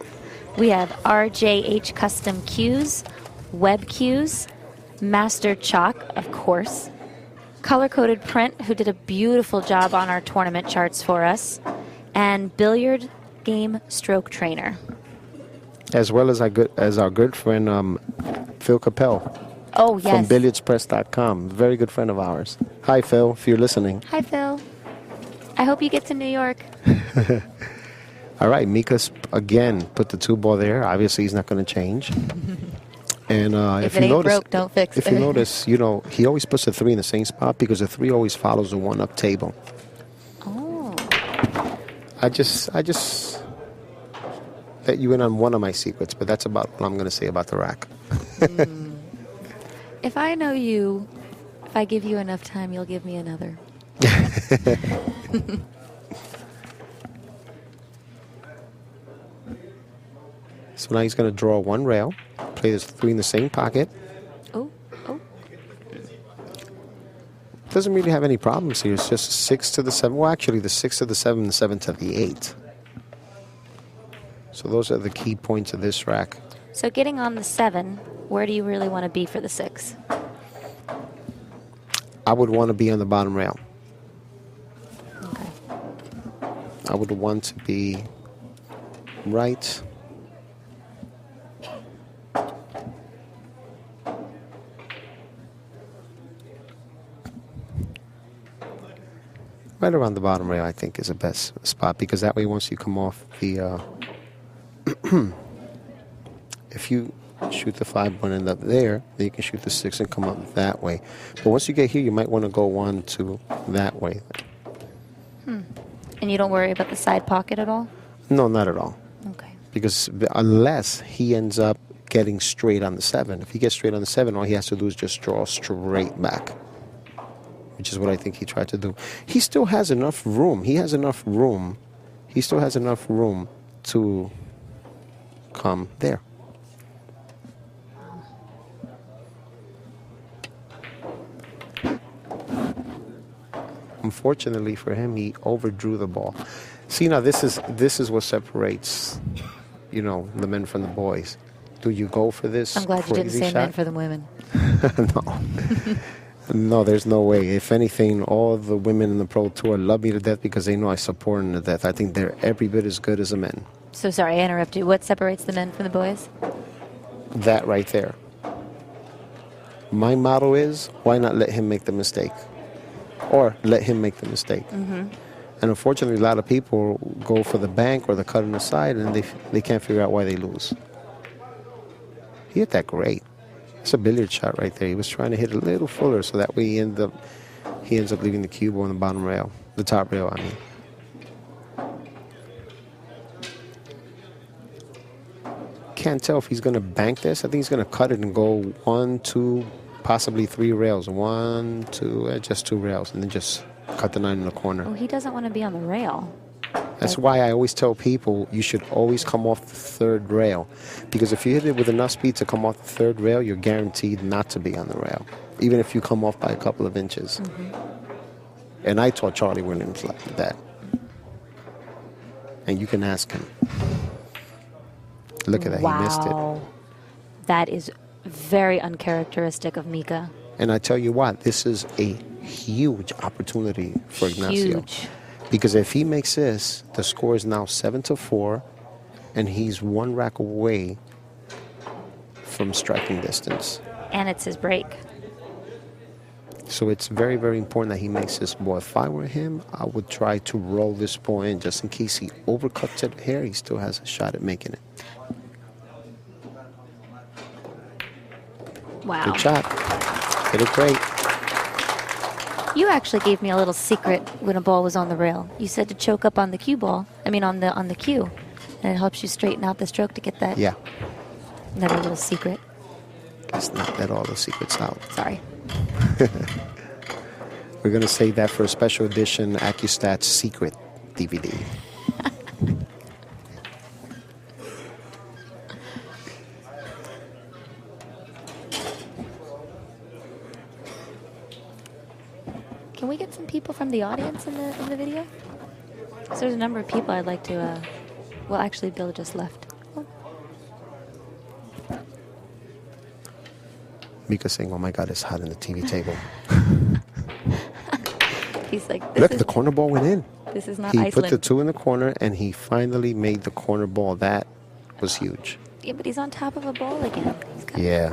We have RJH Custom Cues, Web Cues, Master Chalk, of course, Color Coded Print, who did a beautiful job on our tournament charts for us, and Billiard Game Stroke Trainer. As well as our good friend Phil Capel. Oh, yes. From billiardspress.com. Very good friend of ours. Hi, Phil, if you're listening. Hi, Phil. I hope you get to New York. All right, Mika's again put the 2 ball there. Obviously, he's not going to change. And If you it ain't notice, broke, don't fix if it. you notice, he always puts the 3 in the same spot because the 3 always follows the 1 up table. Oh. I just let you in on one of my secrets, but that's about what I'm going to say about the rack. If I know you, if I give you enough time, you'll give me another. So now he's going to draw 1 rail, play this 3 in the same pocket. Oh. Doesn't really have any problems here. It's just 6 to the 7. Well, actually, the 6 to the 7 and the 7 to the 8. So those are the key points of this rack. So getting on the 7, where do you really want to be for the 6? I would want to be on the bottom rail. Okay. I would want to be right. Right around the bottom rail, I think, is the best spot, because that way, once you come off the, if you shoot the 5 and end up there, then you can shoot the 6 and come up that way. But once you get here, you might want to go 1, 2 that way. And you don't worry about the side pocket at all? No, not at all. Okay. Because unless he ends up getting straight on the 7. If he gets straight on the 7, all he has to do is just draw straight back, which is what I think he tried to do. He still has enough room. He has enough room. He still has enough room to come there. Unfortunately for him, he overdrew the ball. See, now this is what separates, the men from the boys. Do you go for this I'm glad you didn't crazy say shot? men for the women. No. No, there's no way. If anything, all the women in the Pro Tour love me to death because they know I support them to death. I think they're every bit as good as the men. So sorry, I interrupt you. What separates the men from the boys? That right there. My motto is, why not let him make the mistake? Or let him make the mistake. Mm-hmm. And unfortunately, a lot of people go for the bank or the cut on the side, and they can't figure out why they lose. He hit that great. It's a billiard shot right there. He was trying to hit a little fuller, so that way he ends up leaving the cue ball on the bottom rail, the top rail, I mean. Can't tell if he's going to bank this. I think he's going to cut it and go 1, 2, possibly 3 rails. 1, 2, just 2 rails, and then just cut the 9 in the corner. Well, he doesn't want to be on the rail. That's why I always tell people you should always come off the 3rd rail. Because if you hit it with enough speed to come off the 3rd rail, you're guaranteed not to be on the rail, even if you come off by a couple of inches. Mm-hmm. And I taught Charlie Williams like that. And you can ask him. Look at that, wow. He missed it. That is very uncharacteristic of Mika. And I tell you what, this is a huge opportunity for Ignacio. Huge. Because if he makes this, the score is now 7-4, and he's 1 rack away from striking distance. And it's his break. So it's very, very important that he makes this ball. If I were him, I would try to roll this ball in just in case he overcuts it here. He still has a shot at making it. Wow. Good shot. Hit it great. You actually gave me a little secret when a ball was on the rail. You said to choke up on the cue ball. I mean, on the cue, and it helps you straighten out the stroke to get that. Yeah. Another little secret. Let's not let all the secrets out. Sorry. We're going to save that for a special edition AccuStats Secret DVD. Can we get some people from the audience in the video? So there's a number of people I'd like to. Well, actually, Bill just left. Oh. Mika saying, "Oh my God, it's hot in the TV table." He's like, Look, the corner ball went in. This is not He Iceland. put the 2 in the corner, and he finally made the corner ball. That was huge. Yeah, but he's on top of a ball again. Yeah.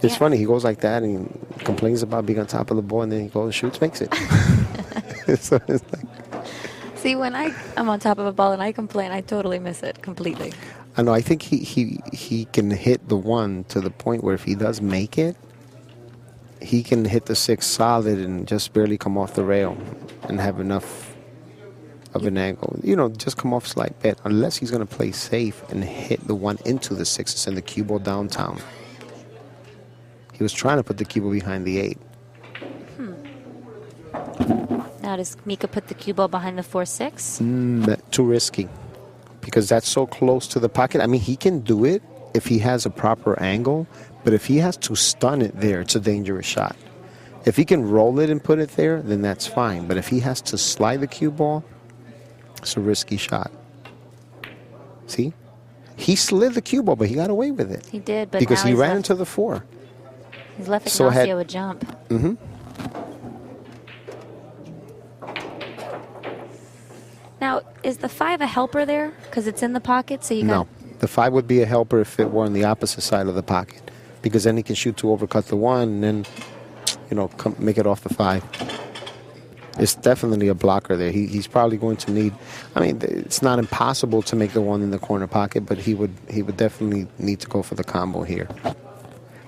It's Yeah. funny. He goes like that and he complains about being on top of the ball, and then he goes and shoots, makes it. So it's like, See, when I'm on top of a ball and I complain, I totally miss it completely. I know. I think he can hit the 1 to the point where if he does make it, he can hit the 6 solid and just barely come off the rail and have enough of an angle. Just come off slight bit. Unless he's going to play safe and hit the 1 into the 6 and send the cue ball downtown. He was trying to put the cue ball behind the 8. Now does Mika put the cue ball behind the 4-6? Too risky. Because that's so close to the pocket. I mean, he can do it if he has a proper angle. But if he has to stun it there, it's a dangerous shot. If he can roll it and put it there, then that's fine. But if he has to slide the cue ball, it's a risky shot. See? He slid the cue ball, but he got away with it. He did, but because now he he's ran left, into the 4. he's left So Ignacio a jump. is the 5 a helper there? Because it's in the pocket, so you got... No. The 5 would be a helper if it were on the opposite side of the pocket, because then he can shoot to overcut the 1 and then, make it off the 5. It's definitely a blocker there. He's probably going to need... I mean, it's not impossible to make the 1 in the corner pocket, but he would definitely need to go for the combo here.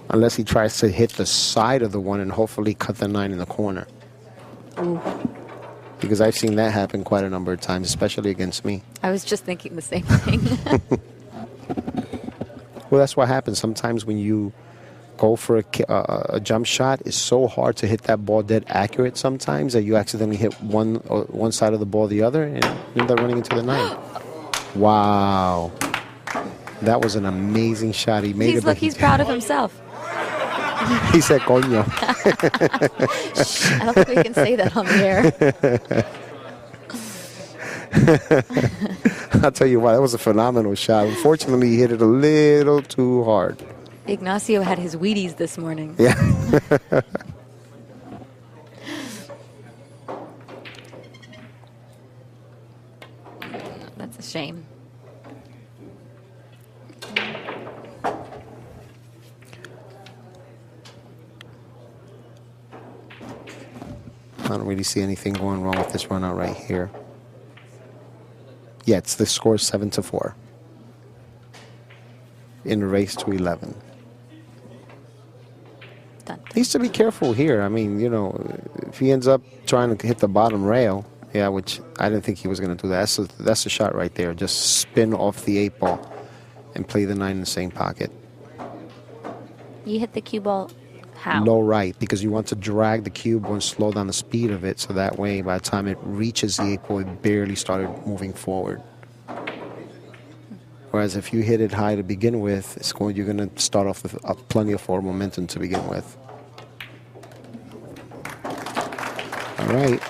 Unless he tries to hit the side of the 1 and hopefully cut the 9 in the corner. Ooh. Because I've seen that happen quite a number of times, especially against me. I was just thinking the same thing. Well, that's what happens. Sometimes when you go for a jump shot, it's so hard to hit that ball dead accurate sometimes that you accidentally hit one side of the ball the other and you end up running into the 9. Wow. That was an amazing shot. He made it. Look, he's proud of himself. He said, coño. Shh, I don't think we can say that on the air. I'll tell you what, that was a phenomenal shot. Unfortunately, he hit it a little too hard. Ignacio had his Wheaties this morning. Yeah. That's a shame. I don't really see anything going wrong with this run out right here. Yeah, the score is 7-4 in a race to 11. Done. He needs to be careful here. I mean, if he ends up trying to hit the bottom rail, which I didn't think he was going to do that. That's a shot right there. Just spin off the 8 ball and play the 9 in the same pocket. You hit the cue ball how? Low right, because you want to drag the cube and slow down the speed of it, so that way by the time it reaches the 8 ball, it barely started moving forward. Whereas if you hit it high to begin with, you're going to start off with plenty of forward momentum to begin with. All right.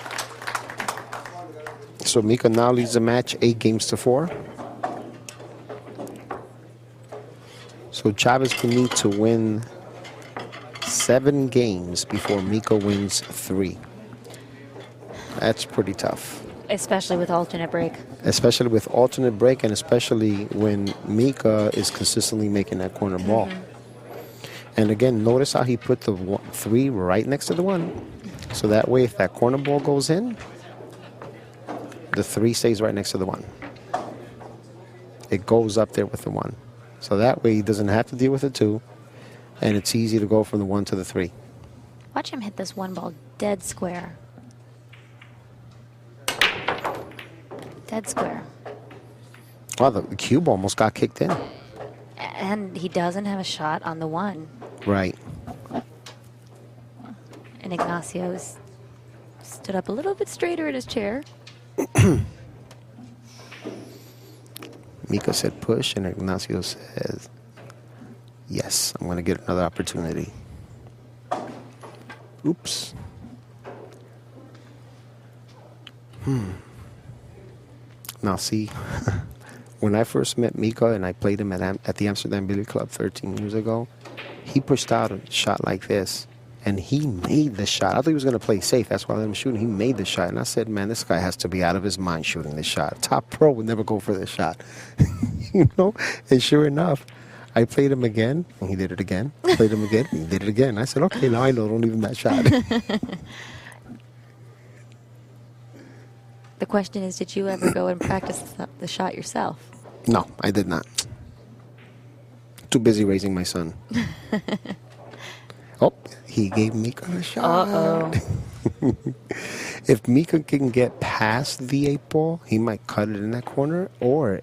So Mika now leads the match 8-4. So Chavez will need to win 7 games before Mika wins 3. That's pretty tough. Especially with alternate break. Especially with alternate break, and especially when Mika is consistently making that corner ball. And again, notice how he put the 3 right next to the 1. So that way, if that corner ball goes in, the 3 stays right next to the 1. It goes up there with the 1. So that way, he doesn't have to deal with the 2. And it's easy to go from the 1 to the 3. Watch him hit this 1 ball dead square. Dead square. Wow, the cube almost got kicked in. And he doesn't have a shot on the 1. Right. And Ignacio stood up a little bit straighter in his chair. Mika said push, and Ignacio says, yes, I'm going to get another opportunity. Oops. Now, see, when I first met Mika and I played him at the Amsterdam Billiard Club 13 years ago, he pushed out a shot like this, and he made the shot. I thought he was going to play safe. That's why I let him shoot. He made the shot, and I said, man, this guy has to be out of his mind shooting this shot. A top pro would never go for this shot. And sure enough, I played him again, and he did it again. Played him again, and he did it again. I said, okay, now I know, don't leave him that shot. The question is, did you ever go and practice the shot yourself? No, I did not. Too busy raising my son. Oh, he gave Mika a shot. Uh-oh. If Mika can get past the 8 ball, he might cut it in that corner, or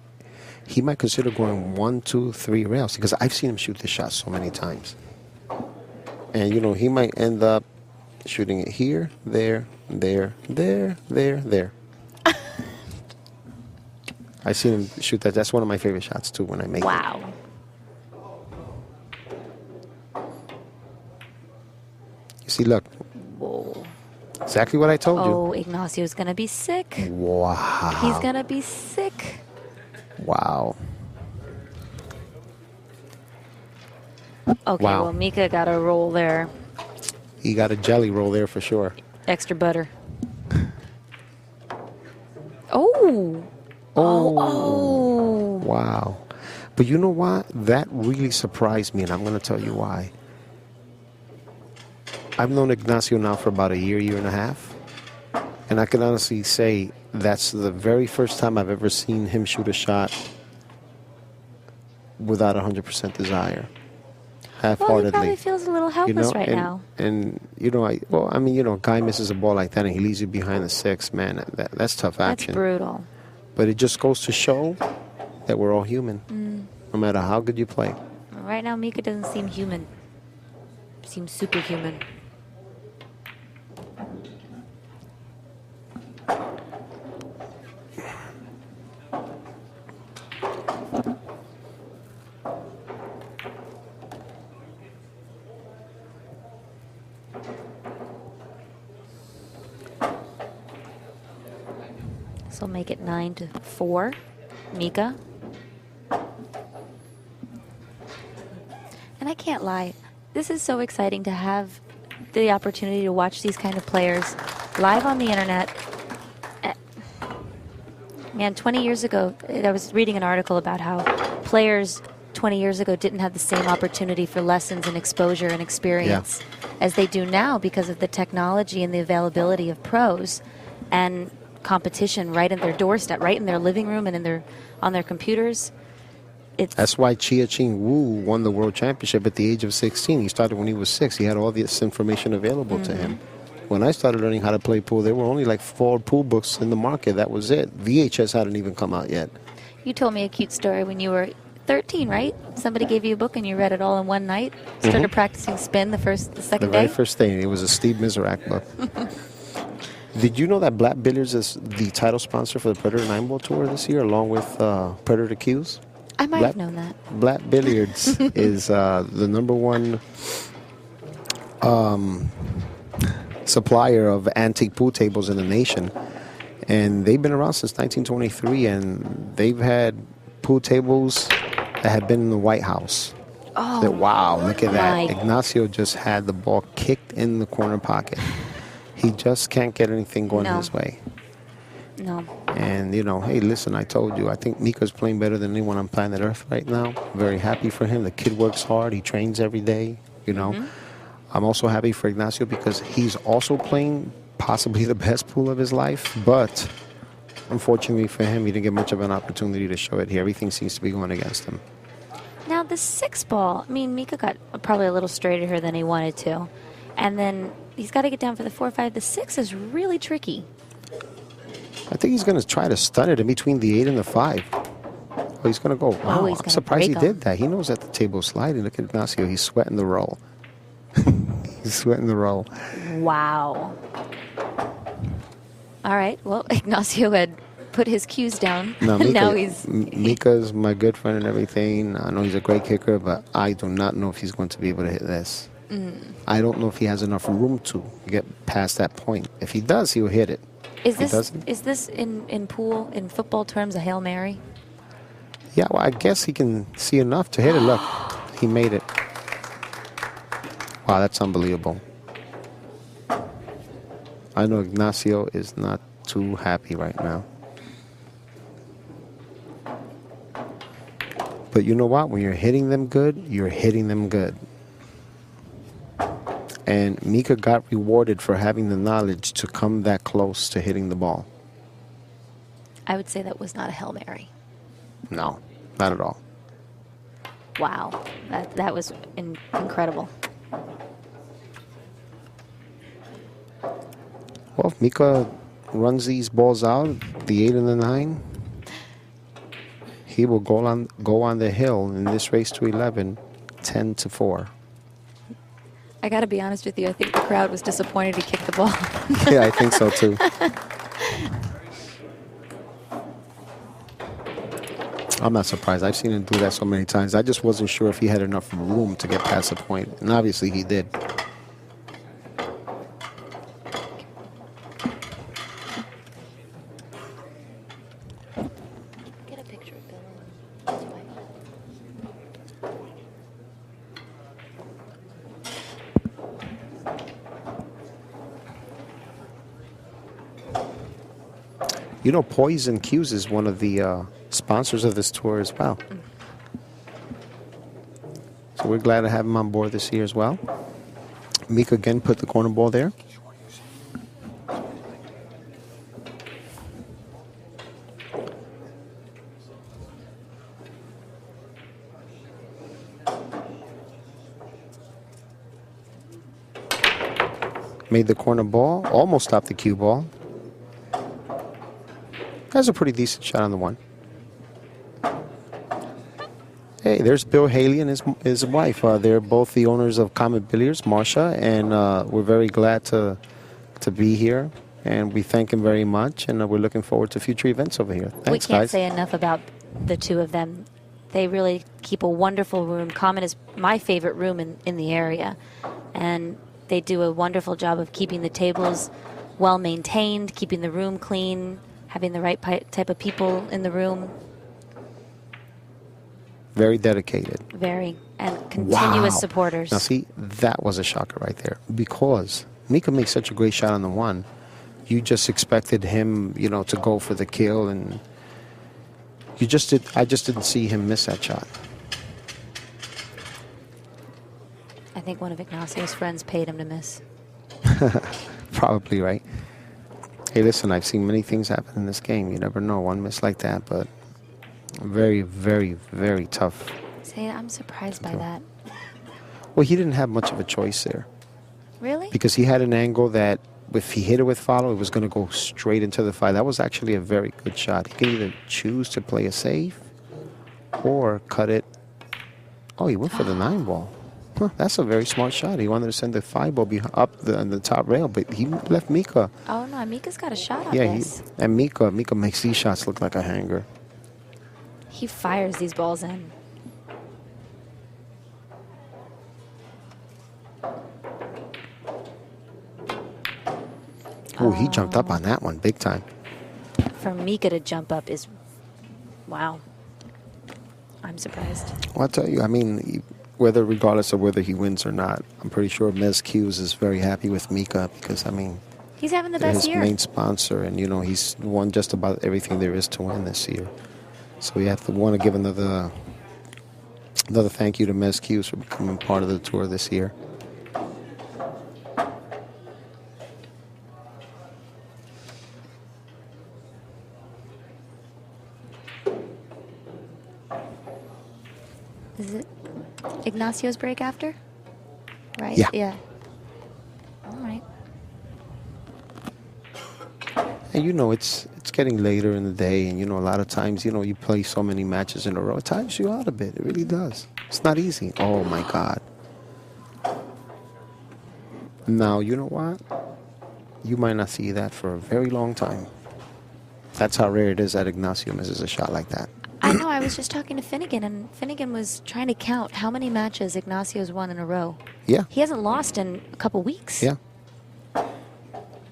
he might consider going 1, 2, 3 rails, because I've seen him shoot this shot so many times. And, he might end up shooting it here, there, there, there, there, there. I've seen him shoot that. That's one of my favorite shots, too, when I make it. Wow. You see, look. Whoa. Exactly what I told you. Oh, Ignacio's going to be sick. Wow. He's going to be sick. Wow. Okay, Wow. well, Mika got a roll there. He got a jelly roll there for sure. Extra butter. Oh. Wow. But you know what? That really surprised me, and I'm going to tell you why. I've known Ignacio now for about a year and a half. And I can honestly say that's the very first time I've ever seen him shoot a shot without 100% desire. Half-heartedly. Well, he probably feels a little helpless right now. And, a guy misses a ball like that and he leaves you behind the six, man, that's tough action. That's brutal. But it just goes to show that we're all human, no matter how good you play. Right now, Mika doesn't seem human. Seems superhuman. So make it 9-4, Mika. And I can't lie, this is so exciting to have the opportunity to watch these kind of players live on the internet. Man, 20 years ago, I was reading an article about how players 20 years ago didn't have the same opportunity for lessons and exposure and experience as they do now because of the technology and the availability of pros and competition right in their doorstep, right in their living room and on their computers. That's why Chia-Ching Wu won the world championship at the age of 16. He started when he was 6. He had all this information available to him. When I started learning how to play pool, there were only like 4 pool books in the market. That was it. VHS hadn't even come out yet. You told me a cute story when you were 13, right? Somebody gave you a book and you read it all in one night. Started practicing spin the second day. The very first day. It was a Steve Miserak book. Did you know that Black Billiards is the title sponsor for the Predator 9-Ball Tour this year, along with Predator Qs? I might have known that. Black Billiards is the #1 supplier of antique pool tables in the nation. And they've been around since 1923, and they've had pool tables that have been in the White House. Oh, wow, look at that. my. Ignacio just had the ball kicked in the corner pocket. He just can't get anything going his way. No. And, hey, listen, I told you, I think Mika's playing better than anyone on planet Earth right now. Very happy for him. The kid works hard. He trains every day, I'm also happy for Ignacio because he's also playing possibly the best pool of his life. But, unfortunately for him, he didn't get much of an opportunity to show it here. Everything seems to be going against him. Now, the 6-ball, Mika got probably a little straighter here than he wanted to. And then he's got to get down for the 4-5. The 6 is really tricky. I think he's going to try to stun it in between the 8 and the 5. Oh, he's going to go. Wow, I'm surprised he did that. He knows that the table's sliding. Look at Ignacio. He's sweating the roll. He's sweating the roll. Wow. All right. Well, Ignacio had put his cues down. No, Mika, now he's... Mika's my good friend and everything. I know he's a great kicker, but I do not know if he's going to be able to hit this. I don't know if he has enough room to get past that point. If he does, he'll hit it. Is this in pool, in football terms, a Hail Mary? Yeah, well, I guess he can see enough to hit it. Look, he made it. Wow, that's unbelievable. I know Ignacio is not too happy right now. But you know what? When you're hitting them good, you're hitting them good. And Mika got rewarded for having the knowledge to come that close to hitting the ball. I would say that was not a Hail Mary. No, not at all. Wow, that was incredible. Well, if Mika runs these balls out, the 8 and the 9, he will go on the hill in this race to 11, 10-4. I got to be honest with you. I think the crowd was disappointed he kicked the ball. Yeah, I think so too. I'm not surprised. I've seen him do that so many times. I just wasn't sure if he had enough room to get past the point. And obviously he did. Get a picture of Bill. Poison cues is one of the sponsors of this tour as well. So we're glad to have him on board this year as well. Mika again put the corner ball there. Made the corner ball, almost stopped the cue ball. That's a pretty decent shot on the one. Hey, there's Bill Haley and his wife. They're both the owners of Comet Billiards, Marcia, and we're very glad to be here. And we thank him very much, and we're looking forward to future events over here. Thanks, we can't guys. say enough about the two of them. They really keep a wonderful room. Comet is my favorite room in the area, and they do a wonderful job of keeping the tables well maintained, keeping the room clean, having the right type of people in the room. Very dedicated. Very. And continuous Wow. supporters. Now, see, that was a shocker right there. Because Mika makes such a great shot on the one. You just expected him, to go for the kill, and I just didn't see him miss that shot. I think one of Ignacio's friends paid him to miss. Probably, right? Hey, listen, I've seen many things happen in this game. You never know, one miss like that, but very, very, very tough. Say, I'm surprised by that. Well, he didn't have much of a choice there. Really? Because he had an angle that if he hit it with follow, it was going to go straight into the fire. That was actually a very good shot. He could either choose to play a safe or cut it. Oh, he went for the 9 ball. Huh, that's a very smart shot. He wanted to send the 5 ball up the top rail, but he left Mika. Oh, no, Mika's got a shot on Yeah, this. and Mika makes these shots look like a hanger. He fires these balls in. Oh, he jumped up on that one big time. For Mika to jump up is, wow. I'm surprised. Well, I'll tell you, I mean, regardless of whether he wins or not, I'm pretty sure Mez Hughes is very happy with Mika because, I mean, He's having the they're best his year. main sponsor, and, he's won just about everything there is to win this year. So we have to want to give another thank you to Mez Hughes for becoming part of the tour this year. Is it Ignacio's break after? Right? Yeah. Yeah. All right. And it's getting later in the day, and a lot of times, you play so many matches in a row, it tires you out a bit. It really does. It's not easy. Oh my God. Now, you know what? You might not see that for a very long time. That's how rare it is that Ignacio misses a shot like that. I know, I was just talking to Finnegan, and Finnegan was trying to count how many matches Ignacio's won in a row. Yeah. He hasn't lost in a couple weeks. Yeah.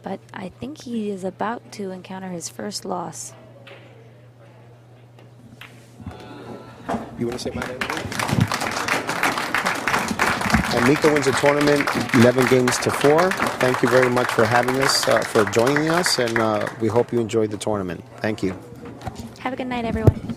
But I think he is about to encounter his first loss. You want to say my name? And Mika wins the tournament 11 games to 4. Thank you very much for having us, for joining us, and we hope you enjoyed the tournament. Thank you. Have a good night, everyone.